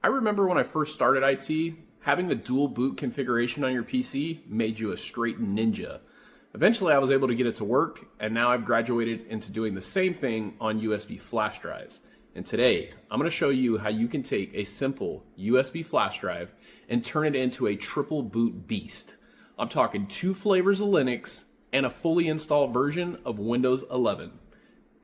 I remember when I first started IT, having the dual boot configuration on your PC made you a straight ninja. Eventually, I was able to get it to work, and now I've graduated into doing the same thing on USB flash drives. And today, I'm going to show you how you can take a simple USB flash drive and turn it into a triple boot beast. I'm talking 2 flavors of Linux and a fully installed version of Windows 11.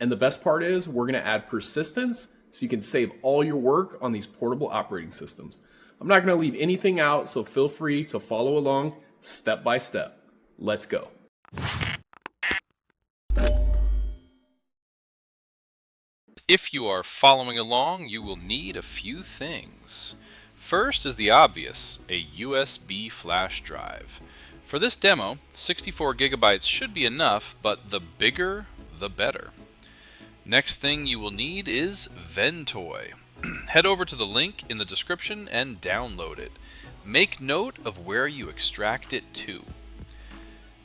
And the best part is we're going to add persistence so you can save all your work on these portable operating systems. I'm not going to leave anything out, so feel free to follow along step by step. Let's go. If you are following along, you will need a few things. First is the obvious, a USB flash drive. For this demo, 64 gigabytes should be enough, but the bigger, the better. Next thing you will need is Ventoy. Head over to the link in the description and download it. Make note of where you extract it to.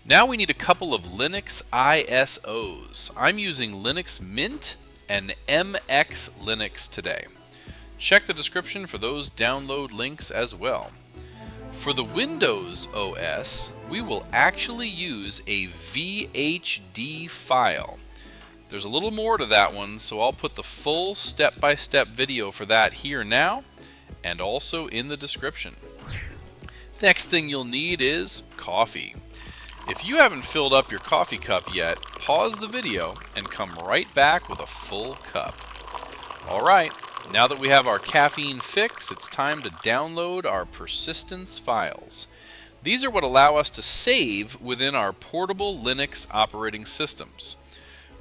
Now we need a couple of Linux ISOs. I'm using Linux Mint and MX Linux today. Check the description for those download links as well. For the Windows OS, we will actually use a VHD file. There's a little more to that one, so I'll put the full step-by-step video for that here now, and also in the description. Next thing you'll need is coffee. If you haven't filled up your coffee cup yet, pause the video and come right back with a full cup. Alright, now that we have our caffeine fix, it's time to download our persistence files. These are what allow us to save within our portable Linux operating systems.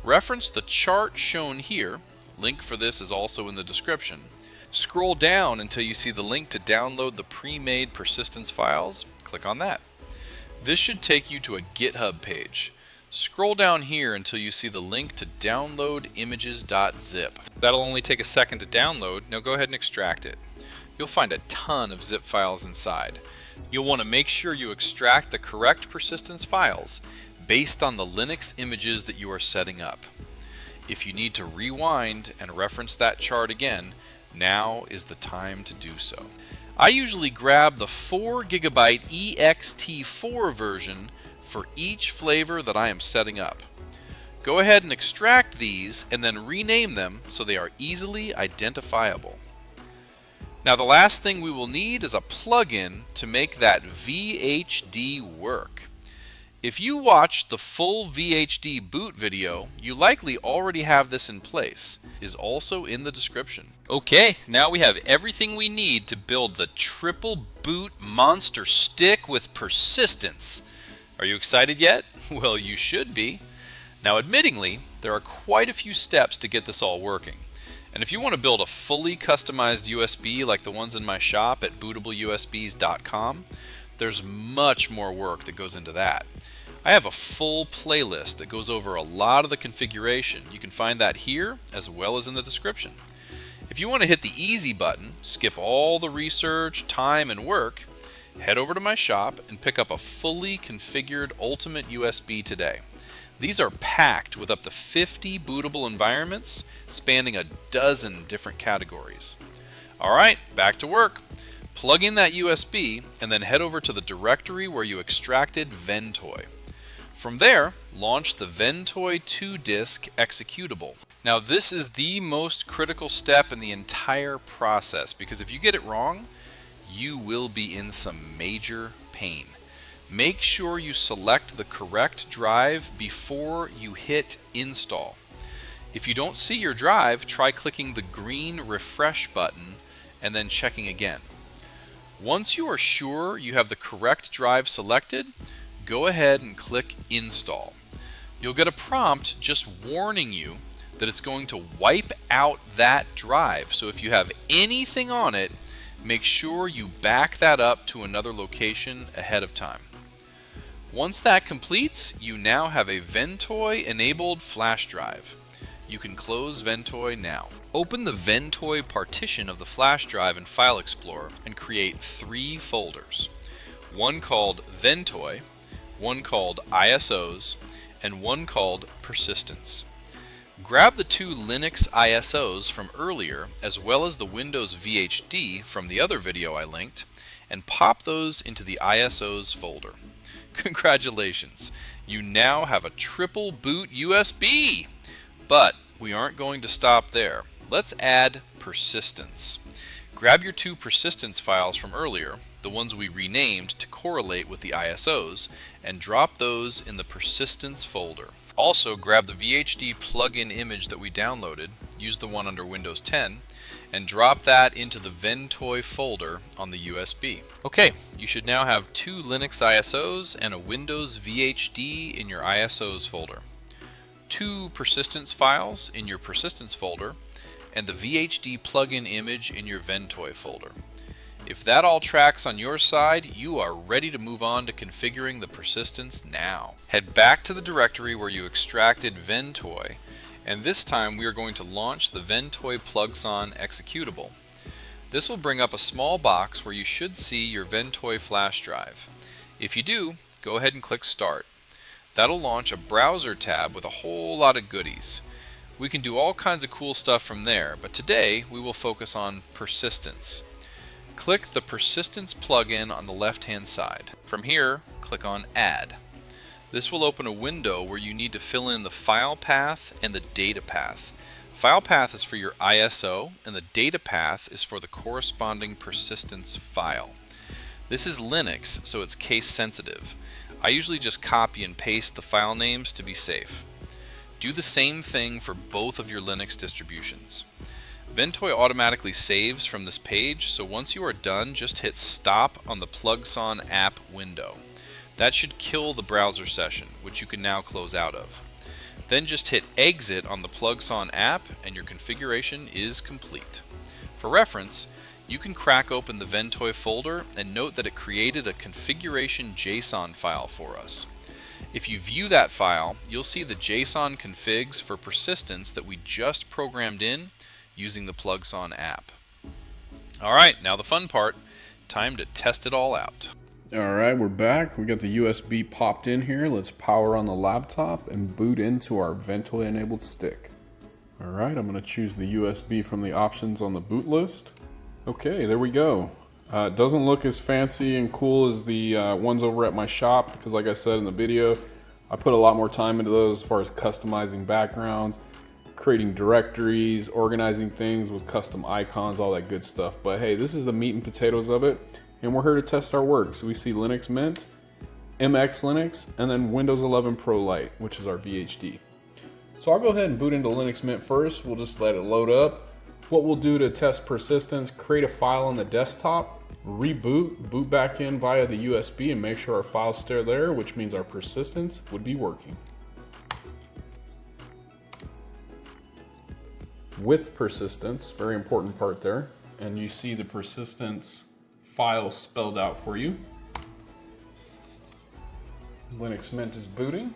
Reference the chart shown here. Link for this is also in the description. Scroll down until you see the link to download the pre-made persistence files. Click on that. This should take you to a GitHub page. Scroll down here until you see the link to download images.zip. That'll only take a second to download. Now go ahead and extract it. You'll find a ton of zip files inside. You'll want to make sure you extract the correct persistence files based on the Linux images that you are setting up. If you need to rewind and reference that chart again, now is the time to do so. I usually grab the 4 GB ext4 version for each flavor that I am setting up. Go ahead and extract these and then rename them so they are easily identifiable. Now the last thing we will need is a plugin to make that VHD work. If you watched the full VHD boot video, you likely already have this in place. It is also in the description. Okay, now we have everything we need to build the triple boot monster stick with persistence. Are you excited yet? Well, you should be. Now, admittingly, there are quite a few steps to get this all working. And if you want to build a fully customized USB like the ones in my shop at bootableusbs.com, there's much more work that goes into that. I have a full playlist that goes over a lot of the configuration. You can find that here as well as in the description. If you want to hit the easy button, skip all the research, time, and work, head over to my shop and pick up a fully configured Ultimate USB today. These are packed with up to 50 bootable environments spanning a dozen different categories. Alright, back to work. Plug in that USB and then head over to the directory where you extracted Ventoy. From there, launch the Ventoy 2-disk executable. Now this is the most critical step in the entire process because if you get it wrong, you will be in some major pain. Make sure you select the correct drive before you hit install. If you don't see your drive, try clicking the green refresh button and then checking again. Once you are sure you have the correct drive selected, go ahead and click install. You'll get a prompt just warning you that it's going to wipe out that drive. So if you have anything on it, make sure you back that up to another location ahead of time. Once that completes, you now have a Ventoy enabled flash drive. You can close Ventoy now. Open the Ventoy partition of the flash drive in File Explorer and create 3 folders. One called Ventoy, one called ISOs, and one called Persistence. Grab the two Linux ISOs from earlier, as well as the Windows VHD from the other video I linked, and pop those into the ISOs folder. Congratulations! You now have a triple boot USB! But we aren't going to stop there. Let's add persistence. Grab your two persistence files from earlier, the ones we renamed to correlate with the ISOs, and drop those in the persistence folder. Also, grab the VHD plugin image that we downloaded, use the one under Windows 10, and drop that into the Ventoy folder on the USB. Okay, you should now have two Linux ISOs and a Windows VHD in your ISOs folder, two persistence files in your persistence folder, and the VHD plugin image in your Ventoy folder. If that all tracks on your side, you are ready to move on to configuring the persistence now. Head back to the directory where you extracted Ventoy, and this time we are going to launch the Ventoy plugson executable. This will bring up a small box where you should see your Ventoy flash drive. If you do, go ahead and click Start. That'll launch a browser tab with a whole lot of goodies. We can do all kinds of cool stuff from there, but today we will focus on persistence. Click the Persistence plugin on the left-hand side. From here, click on Add. This will open a window where you need to fill in the file path and the data path. File path is for your ISO, and the data path is for the corresponding persistence file. This is Linux, so it's case sensitive. I usually just copy and paste the file names to be safe. Do the same thing for both of your Linux distributions. Ventoy automatically saves from this page, so once you are done, just hit Stop on the plugson app window. That should kill the browser session, which you can now close out of. Then just hit Exit on the plugson app and your configuration is complete. For reference, you can crack open the Ventoy folder and note that it created a configuration JSON file for us. If you view that file, you'll see the JSON configs for persistence that we just programmed in using the plugson app. Alright, now the fun part. Time to test it all out. Alright, we're back. We got the USB popped in here. Let's power on the laptop and boot into our Ventoy enabled stick. Alright, I'm going to choose the USB from the options on the boot list. Okay, there we go. It doesn't look as fancy and cool as the ones over at my shop because, like I said in the video, I put a lot more time into those as far as customizing backgrounds, creating directories, organizing things with custom icons, all that good stuff. But hey, this is the meat and potatoes of it, and we're here to test our work. So we see Linux Mint, MX Linux, and then Windows 11 Pro Lite, which is our VHD. So I'll go ahead and boot into Linux Mint first. We'll just let it load up. What we'll do to test persistence, create a file on the desktop, reboot, boot back in via the USB and make sure our file's still there, which means our persistence would be working. With persistence, very important part there, and you see the persistence file spelled out for you. Linux Mint is booting.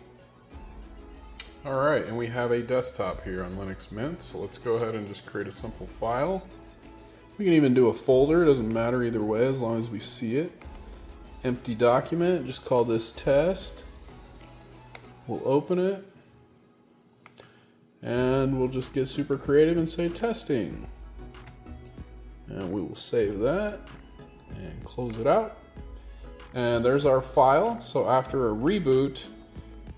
Alright, and we have a desktop here on Linux Mint, so let's go ahead and just create a simple file. We can even do a folder, it doesn't matter either way as long as we see it. Empty document, just call this test. We'll open it. And we'll just get super creative and say testing. And we will save that and close it out. And there's our file. So after a reboot,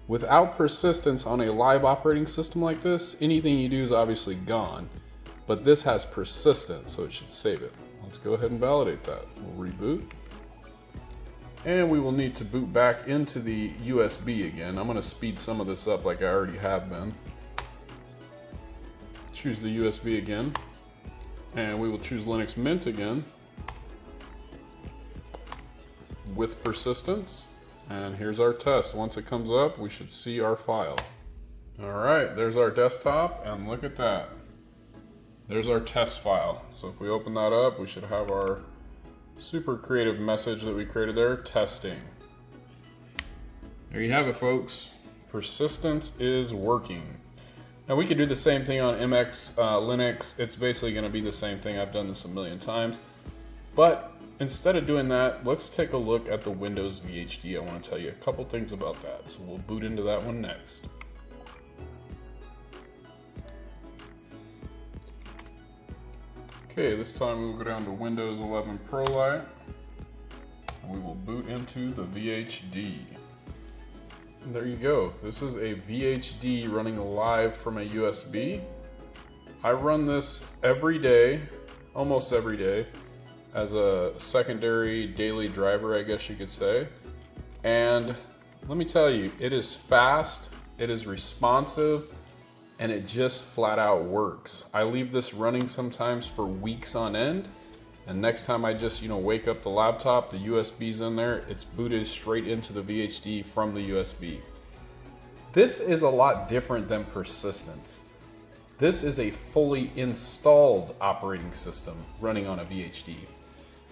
without persistence on a live operating system like this, anything you do is obviously gone. But this has persistence, so it should save it. Let's go ahead and validate that. We'll reboot. And we will need to boot back into the USB again. I'm going to speed some of this up like I already have been. Choose the USB again. And we will choose Linux Mint again. With persistence. And here's our test. Once it comes up, we should see our file. Alright, there's our desktop, and look at that. There's our test file. So if we open that up, we should have our super creative message that we created there, testing. There you have it, folks. Persistence is working. Now we could do the same thing on MX Linux. It's basically going to be the same thing. I've done this a million times. But instead of doing that, let's take a look at the Windows VHD. I want to tell you a couple things about that. So we'll boot into that one next. Okay, this time we'll go down to Windows 11 Pro Lite and we will boot into the VHD. And there you go. This is a VHD running live from a USB. I run this every day, almost every day, as a secondary daily driver, I guess you could say. And let me tell you, it is fast, it is responsive, and it just flat out works. I leave this running sometimes for weeks on end, and next time I just, wake up the laptop, the USB's in there, it's booted straight into the VHD from the USB. This is a lot different than persistence. This is a fully installed operating system running on a VHD.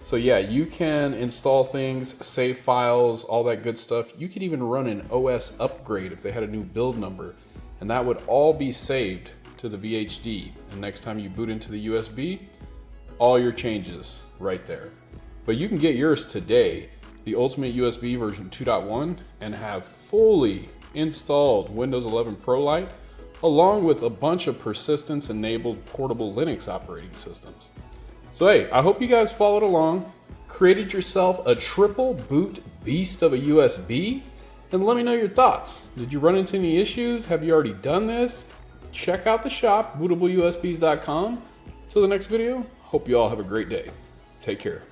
So yeah, you can install things, save files, all that good stuff. You could even run an OS upgrade if they had a new build number, and that would all be saved to the VHD. And next time you boot into the USB, all your changes right there. But you can get yours today, the Ultimate USB version 2.1, and have fully installed Windows 11 Pro Lite, along with a bunch of persistence enabled portable Linux operating systems. So hey, I hope you guys followed along, created yourself a triple boot beast of a USB, and let me know your thoughts. Did you run into any issues? Have you already done this? Check out the shop, bootableusbs.com. Till the next video, hope you all have a great day. Take care.